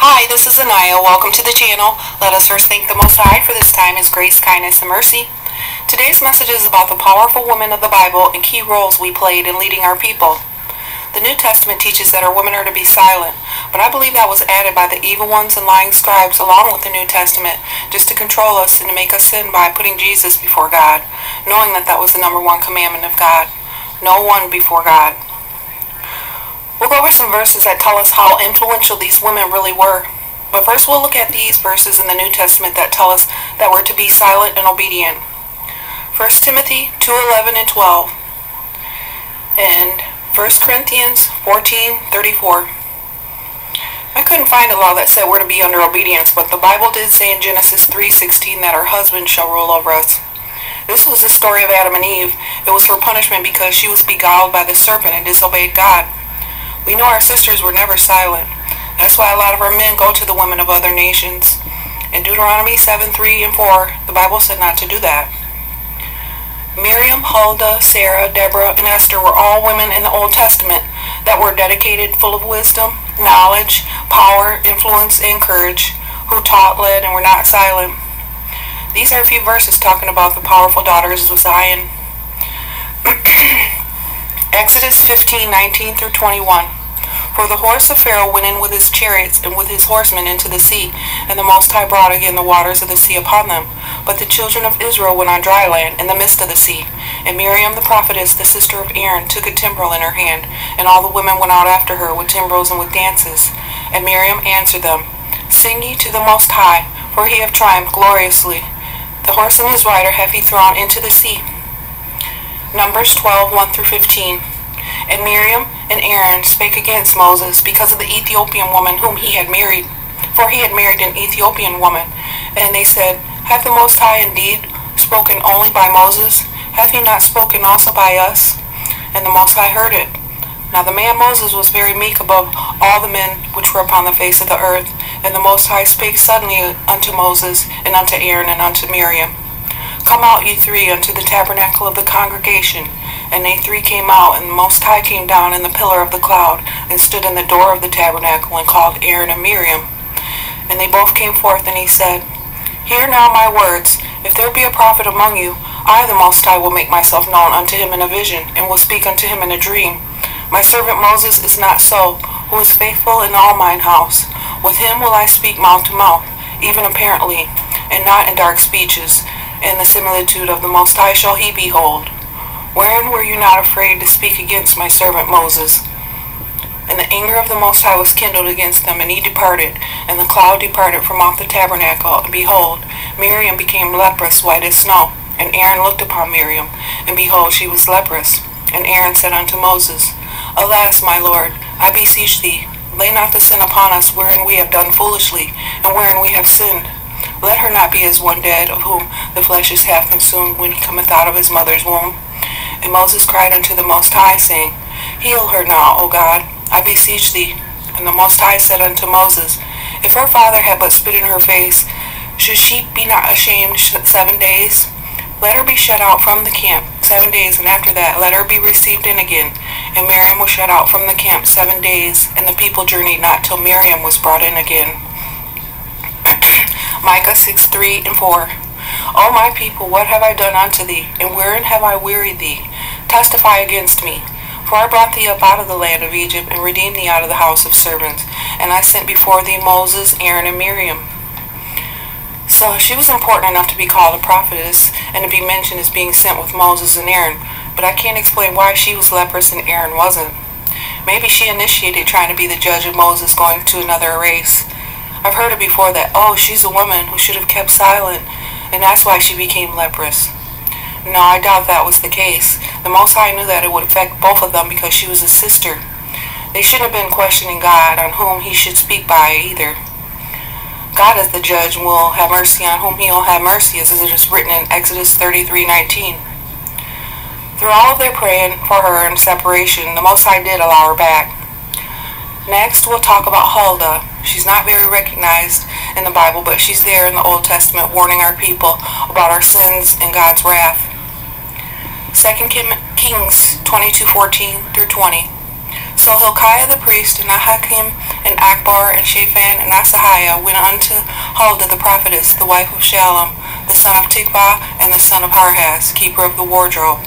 Hi, this is Anaya. Welcome to the channel. Let us first thank the Most High for this time, His grace, kindness, and mercy. Today's message is about the powerful women of the Bible and key roles we played in leading our people. The New Testament teaches that our women are to be silent, but I believe that was added by the evil ones and lying scribes along with the New Testament just to control us and to make us sin by putting Jesus before God, knowing that that was the number one commandment of God. No one before God. We'll go over some verses that tell us how influential these women really were. But first we'll look at these verses in the New Testament that tell us that we're to be silent and obedient. 1 Timothy 2:11 and 12. And 1 Corinthians 14:34. I couldn't find a law that said we're to be under obedience, but the Bible did say in Genesis 3:16 that our husbands shall rule over us. This was the story of Adam and Eve. It was for punishment because she was beguiled by the serpent and disobeyed God. We know our sisters were never silent. That's why a lot of our men go to the women of other nations. In Deuteronomy 7:3 and 4, the Bible said not to do that. Miriam, Huldah, Sarah, Deborah, and Esther were all women in the Old Testament that were dedicated, full of wisdom, knowledge, power, influence, and courage, who taught, led, and were not silent. These are a few verses talking about the powerful daughters of Zion. Exodus 15:19 through 21. For the horse of Pharaoh went in with his chariots and with his horsemen into the sea, and the Most High brought again the waters of the sea upon them. But the children of Israel went on dry land in the midst of the sea. And Miriam the prophetess, the sister of Aaron, took a timbrel in her hand, and all the women went out after her with timbrels and with dances. And Miriam answered them, Sing ye to the Most High, for he hath triumphed gloriously. The horse and his rider hath he thrown into the sea. Numbers 12:1 through 15. And Miriam and Aaron spake against Moses because of the Ethiopian woman whom he had married, for he had married an Ethiopian woman. And they said, Hath the Most High indeed spoken only by Moses? Hath he not spoken also by us? And the Most High heard it. Now the man Moses was very meek above all the men which were upon the face of the earth. And the Most High spake suddenly unto Moses, and unto Aaron, and unto Miriam. Come out, ye three, unto the tabernacle of the congregation. And they three came out, and the Most High came down in the pillar of the cloud, and stood in the door of the tabernacle, and called Aaron and Miriam. And they both came forth, and he said, Hear now my words. If there be a prophet among you, I, the Most High, will make myself known unto him in a vision, and will speak unto him in a dream. My servant Moses is not so, who is faithful in all mine house. With him will I speak mouth to mouth, even apparently, and not in dark speeches. And the similitude of the Most High shall he behold. Wherein were you not afraid to speak against my servant Moses? And the anger of the Most High was kindled against them, and he departed, and the cloud departed from off the tabernacle. And behold, Miriam became leprous, white as snow. And Aaron looked upon Miriam, and behold, she was leprous. And Aaron said unto Moses, Alas, my Lord, I beseech thee, lay not the sin upon us wherein we have done foolishly, and wherein we have sinned. Let her not be as one dead, of whom the flesh is half consumed when he cometh out of his mother's womb. And Moses cried unto the Most High, saying, Heal her now, O God, I beseech thee. And the Most High said unto Moses, If her father had but spit in her face, should she be not ashamed 7 days? Let her be shut out from the camp 7 days, and after that let her be received in again. And Miriam was shut out from the camp 7 days, and the people journeyed not till Miriam was brought in again. Micah 6:3 and 4. O my people, what have I done unto thee, and wherein have I wearied thee? Testify against me. For I brought thee up out of the land of Egypt, and redeemed thee out of the house of servants. And I sent before thee Moses, Aaron, and Miriam. So she was important enough to be called a prophetess, and to be mentioned as being sent with Moses and Aaron. But I can't explain why she was leprous and Aaron wasn't. Maybe she initiated trying to be the judge of Moses going to another race. I've heard it before that, she's a woman who should have kept silent, and that's why she became leprous. No, I doubt that was the case. The Most High knew that it would affect both of them because she was a sister. They shouldn't have been questioning God on whom he should speak by either. God is the judge and will have mercy on whom he will have mercy, as it is written in Exodus 33:19. Through all of their praying for her and separation, the Most High did allow her back. Next, we'll talk about Huldah. She's not very recognized in the Bible, but she's there in the Old Testament warning our people about our sins and God's wrath. 2 Kings 22:14 through 20. So Hilkiah the priest, and Ahikam, and Akbar, and Shaphan, and Asahiah went unto Huldah the prophetess, the wife of Shallum, the son of Tikvah, and the son of Harhas, keeper of the wardrobe.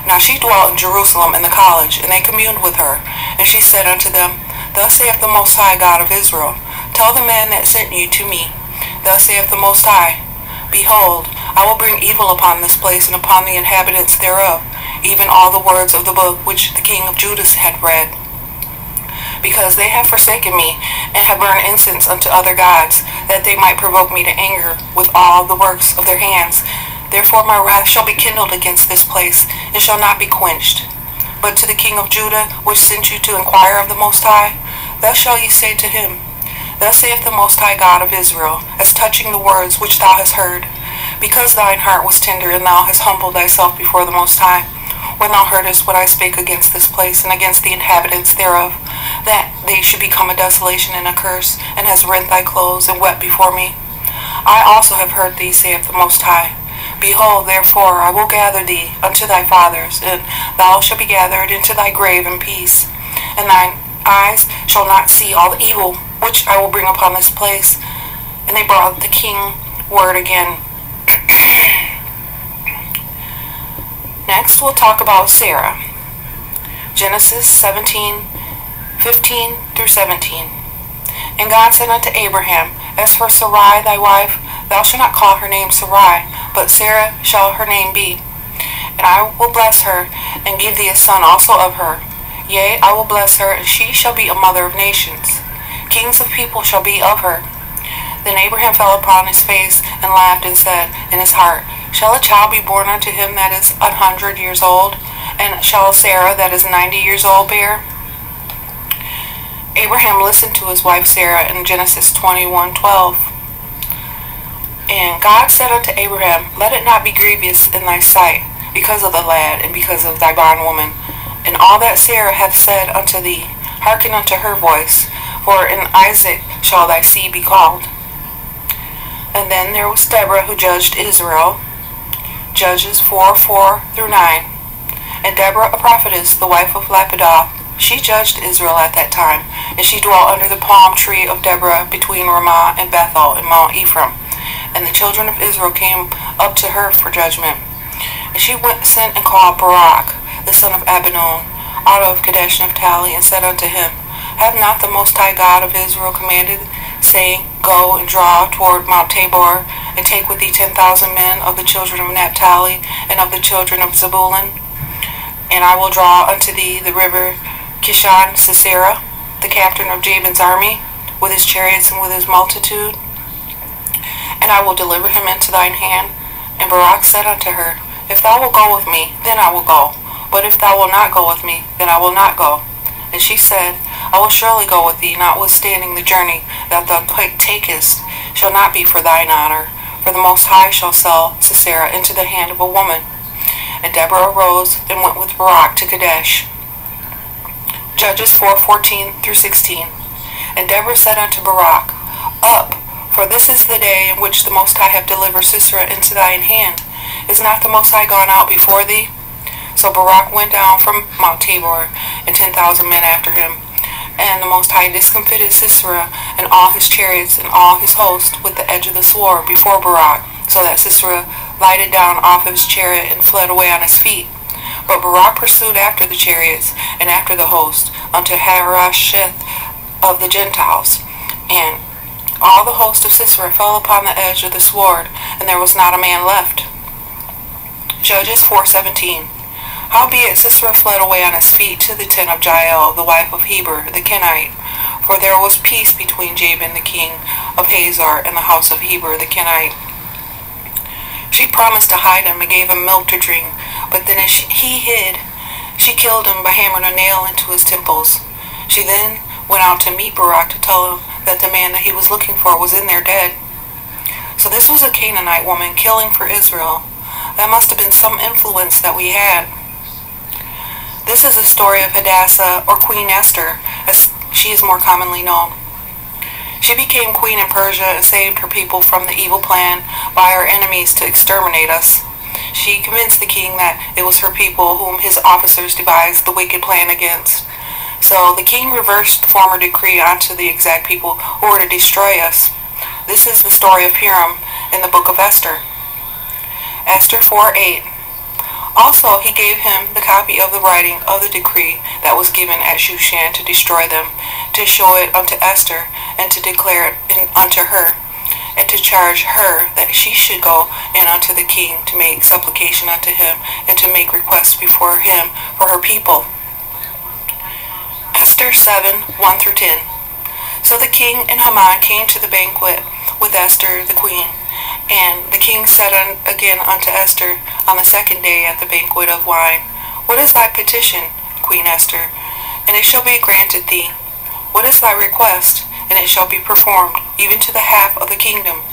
Now she dwelt in Jerusalem in the college, and they communed with her. And she said unto them, Thus saith the Most High God of Israel, Tell the man that sent you to me, Thus saith the Most High, Behold, I will bring evil upon this place and upon the inhabitants thereof, even all the words of the book which the king of Judah had read. Because they have forsaken me, and have burned incense unto other gods, that they might provoke me to anger with all the works of their hands. Therefore my wrath shall be kindled against this place, and shall not be quenched. But to the king of Judah, which sent you to inquire of the Most High, thus shall ye say to him, Thus saith the Most High God of Israel, as touching the words which thou hast heard, because thine heart was tender, and thou hast humbled thyself before the Most High, when thou heardest what I spake against this place, and against the inhabitants thereof, that they should become a desolation and a curse, and hast rent thy clothes, and wept before me. I also have heard thee, saith the Most High. Behold, therefore, I will gather thee unto thy fathers, and thou shalt be gathered into thy grave in peace, and thine eyes shall not see all the evil which I will bring upon this place. And they brought the king word again. Next, we'll talk about Sarah. Genesis 17:15 through 17. And God said unto Abraham, As for Sarai thy wife, thou shalt not call her name Sarai, but Sarah shall her name be. And I will bless her, and give thee a son also of her. Yea, I will bless her, and she shall be a mother of nations. Kings of people shall be of her. Then Abraham fell upon his face, and laughed, and said in his heart, Shall a child be born unto him that is 100 years old? And shall Sarah that is 90 years old bear? Abraham listened to his wife Sarah in Genesis 21:12. And God said unto Abraham, Let it not be grievous in thy sight, because of the lad, and because of thy bondwoman. And all that Sarah hath said unto thee, hearken unto her voice, for in Isaac shall thy seed be called. And then there was Deborah, who judged Israel. Judges 4:4 through 9. And Deborah, a prophetess, the wife of Lapidoth, she judged Israel at that time, and she dwelt under the palm tree of Deborah between Ramah and Bethel in Mount Ephraim. And the children of Israel came up to her for judgment. And she sent and called Barak, the son of Abinon, out of Kadesh Naphtali, and said unto him, Have not the Most High God of Israel commanded, saying, Go and draw toward Mount Tabor, and take with thee 10,000 men of the children of Naphtali, and of the children of Zebulun? And I will draw unto thee the river Kishon Sisera, the captain of Jabin's army, with his chariots and with his multitude. And I will deliver him into thine hand. And Barak said unto her, If thou wilt go with me, then I will go. But if thou wilt not go with me, then I will not go. And she said, I will surely go with thee, notwithstanding the journey that thou takest shall not be for thine honor, for the Most High shall sell Sisera into the hand of a woman. And Deborah arose and went with Barak to Kadesh. Judges 4:14 through 16. And Deborah said unto Barak, Up, for this is the day in which the Most High hath delivered Sisera into thine hand. Is not the Most High gone out before thee? So Barak went down from Mount Tabor, and 10,000 men after him. And the Most High discomfited Sisera and all his chariots and all his host with the edge of the sword before Barak, so that Sisera lighted down off of his chariot and fled away on his feet. But Barak pursued after the chariots and after the host unto Harosheth of the Gentiles. And all the host of Sisera fell upon the edge of the sword, and there was not a man left. Judges 4:17. Howbeit Sisera fled away on his feet to the tent of Jael, the wife of Heber the Kenite, for there was peace between Jabin the king of Hazor and the house of Heber the Kenite. She promised to hide him and gave him milk to drink, but then as he hid, she killed him by hammering a nail into his temples. She then went out to meet Barak to tell him that the man that he was looking for was in there dead. So this was a Canaanite woman killing for Israel. That must have been some influence that we had. This is a story of Hadassah, or Queen Esther, as she is more commonly known. She became queen in Persia and saved her people from the evil plan by her enemies to exterminate us. She convinced the king that it was her people whom his officers devised the wicked plan against. So the king reversed the former decree onto the exact people who were to destroy us. This is the story of Purim in the book of Esther. Esther 4:8. Also he gave him the copy of the writing of the decree that was given at Shushan to destroy them, to show it unto Esther, and to declare it unto her, and to charge her that she should go in unto the king to make supplication unto him, and to make request before him for her people. Esther 7:1-10. So the king and Haman came to the banquet with Esther the queen. And the king said again unto Esther on the second day at the banquet of wine, What is thy petition, Queen Esther? And it shall be granted thee. What is thy request? And it shall be performed, even to the half of the kingdom.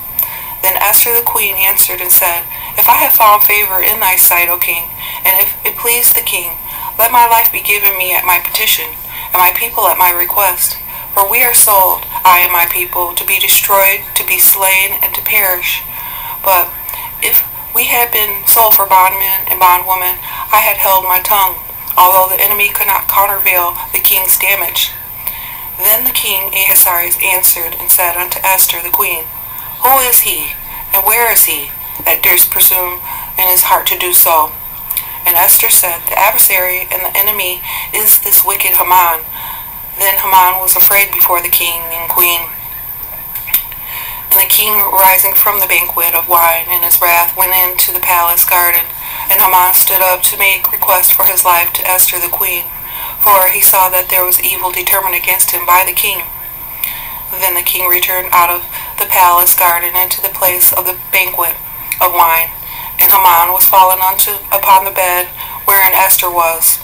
Then Esther the queen answered and said, If I have found favor in thy sight, O king, and if it please the king, let my life be given me at my petition, and my people at my request. For we are sold, I and my people, to be destroyed, to be slain, and to perish. But if we had been sold for bondmen and bondwomen, I had held my tongue, although the enemy could not countervail the king's damage. Then the king Ahasuerus answered and said unto Esther the queen, Who is he, and where is he, that durst presume in his heart to do so? And Esther said, The adversary and the enemy is this wicked Haman. Then Haman was afraid before the king and queen. And the king, rising from the banquet of wine in his wrath, went into the palace garden. And Haman stood up to make request for his life to Esther the queen, for he saw that there was evil determined against him by the king. Then the king returned out of the palace garden into the place of the banquet of wine. And Haman was fallen upon the bed wherein Esther was.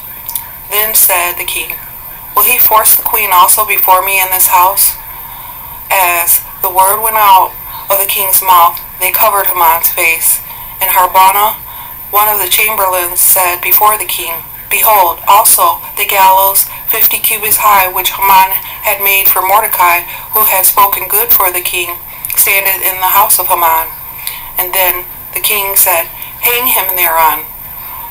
Then said the king, Will he force the queen also before me in this house? As the word went out of the king's mouth, they covered Haman's face. And Harbona, one of the chamberlains, said before the king, Behold, also the gallows 50 cubits high, which Haman had made for Mordecai, who had spoken good for the king, standeth in the house of Haman. And then the king said, Hang him thereon.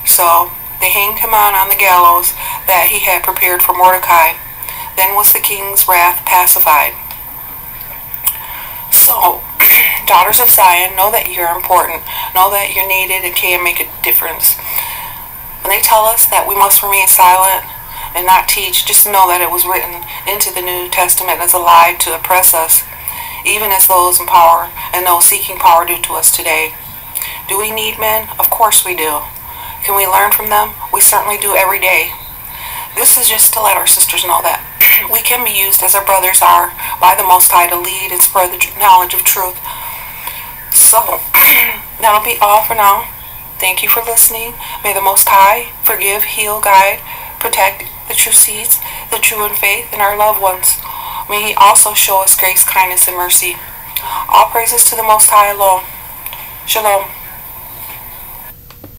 So they hanged Haman on the gallows that he had prepared for Mordecai. Then was the king's wrath pacified. So, daughters of Zion, know that you're important. Know that you're needed and can make a difference. When they tell us that we must remain silent and not teach, just know that it was written into the New Testament as a lie to oppress us, even as those in power and those seeking power do to us today. Do we need men? Of course we do. Can we learn from them? We certainly do every day. This is just to let our sisters know that we can be used as our brothers are by the Most High to lead and spread the knowledge of truth. So, that'll be all for now. Thank you for listening. May the Most High forgive, heal, guide, protect the true seeds, the true in faith, and our loved ones. May He also show us grace, kindness, and mercy. All praises to the Most High alone. Shalom.